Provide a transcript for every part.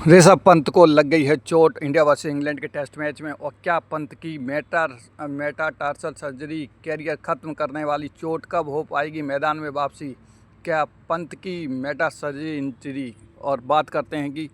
ऋषभ पंत को लग गई है चोट इंडिया वर्सेस इंग्लैंड के टेस्ट मैच में। और क्या पंत की मेटाटार्सल सर्जरी कैरियर ख़त्म करने वाली चोट कब हो पाएगी मैदान में वापसी? क्या पंत की मेटा सर्जरी इंजरी? और बात करते हैं कि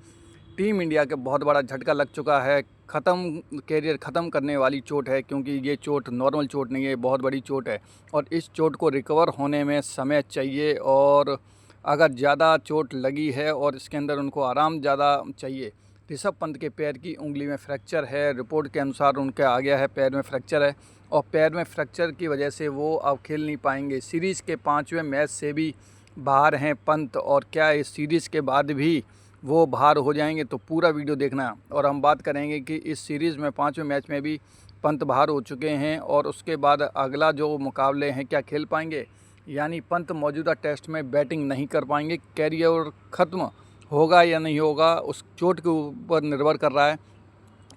टीम इंडिया के बहुत बड़ा झटका लग चुका है। कैरियर ख़त्म करने वाली चोट है, क्योंकि ये चोट नॉर्मल चोट नहीं है, बहुत बड़ी चोट है और इस चोट को रिकवर होने में समय चाहिए। और अगर ज़्यादा चोट लगी है और इसके अंदर उनको आराम ज़्यादा चाहिए। ऋषभ पंत के पैर की उंगली में फ्रैक्चर है, रिपोर्ट के अनुसार उनके आ गया है, पैर में फ्रैक्चर है और पैर में फ्रैक्चर की वजह से वो अब खेल नहीं पाएंगे। सीरीज़ के 5वें मैच से भी बाहर हैं पंत। और क्या इस सीरीज़ के बाद भी वो बाहर हो जाएंगे? तो पूरा वीडियो देखना। और हम बात करेंगे कि इस सीरीज़ में 5वें मैच में भी पंत बाहर हो चुके हैं और उसके बाद अगला जो मुकाबले हैं क्या खेल पाएंगे, यानी पंत मौजूदा टेस्ट में बैटिंग नहीं कर पाएंगे। कैरियर ख़त्म होगा या नहीं होगा उस चोट के ऊपर निर्भर कर रहा है।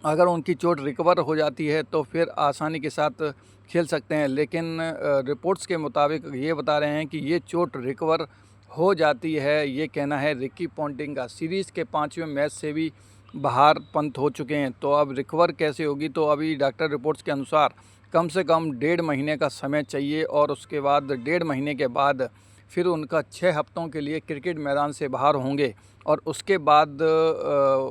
अगर उनकी चोट रिकवर हो जाती है तो फिर आसानी के साथ खेल सकते हैं, लेकिन रिपोर्ट्स के मुताबिक ये बता रहे हैं कि ये चोट रिकवर हो जाती है। ये कहना है रिकी पॉन्टिंग का। सीरीज़ के 5वें मैच से भी बाहर पंत हो चुके हैं, तो अब रिकवर कैसे होगी? तो अभी डॉक्टर रिपोर्ट्स के अनुसार कम से कम 1.5 महीने का समय चाहिए और उसके बाद 1.5 महीने के बाद फिर उनका 6 हफ्तों के लिए क्रिकेट मैदान से बाहर होंगे और उसके बाद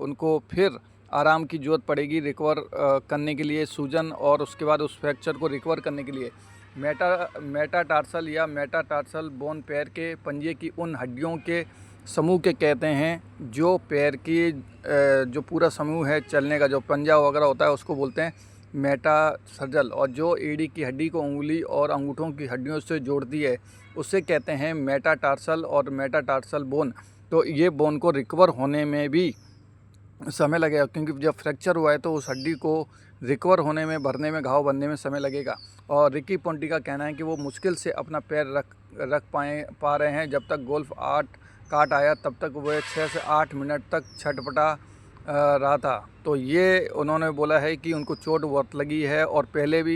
उनको फिर आराम की ज़रूरत पड़ेगी रिकवर करने के लिए, सूजन और उसके बाद उस फ्रैक्चर को रिकवर करने के लिए। मेटाटार्सल या मेटाटार्सल बोन पैर के पंजे की उन हड्डियों के समूह के कहते हैं जो पैर की जो पूरा समूह है, चलने का जो पंजा वगैरह होता है उसको बोलते हैं मेटासर्जल। और जो एड़ी की हड्डी को उंगली और अंगूठों की हड्डियों से जोड़ती है उससे कहते हैं मेटाटार्सल और मेटाटार्सल बोन। तो ये बोन को रिकवर होने में भी समय लगेगा, क्योंकि जब फ्रैक्चर हुआ है तो उस हड्डी को रिकवर होने में, भरने में, घाव बनने में समय लगेगा। और रिकी पॉन्टिंग का कहना है कि वो मुश्किल से अपना पैर रख पा रहे हैं। जब तक गोल्फ 8 काट आया तब तक वह 6 से 8 मिनट तक छटपटा रहा था। तो ये उन्होंने बोला है कि उनको चोट बहुत लगी है और पहले भी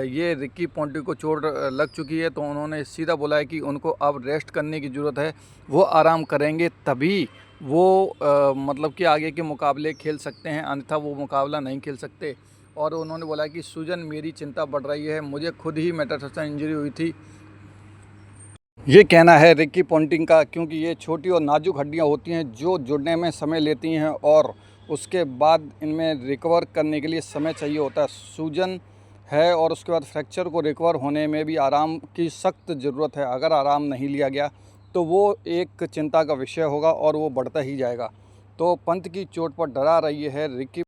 ये रिकी पॉन्टिंग को चोट लग चुकी है। तो उन्होंने सीधा बोला है कि उनको अब रेस्ट करने की ज़रूरत है, वो आराम करेंगे तभी वो मतलब कि आगे के मुकाबले खेल सकते हैं, अन्यथा वो मुकाबला नहीं खेल सकते। और उन्होंने बोला कि सूजन मेरी चिंता बढ़ रही है, मुझे खुद ही मेटाटार्सल इंजरी हुई थी। ये कहना है रिकी पॉन्टिंग का, क्योंकि ये छोटी और नाजुक हड्डियां होती हैं जो जुड़ने में समय लेती हैं और उसके बाद इनमें रिकवर करने के लिए समय चाहिए होता है। सूजन है और उसके बाद फ्रैक्चर को रिकवर होने में भी आराम की सख्त ज़रूरत है। अगर आराम नहीं लिया गया तो वो एक चिंता का विषय होगा और वो बढ़ता ही जाएगा। तो पंत की चोट पर डरा रही है रिकी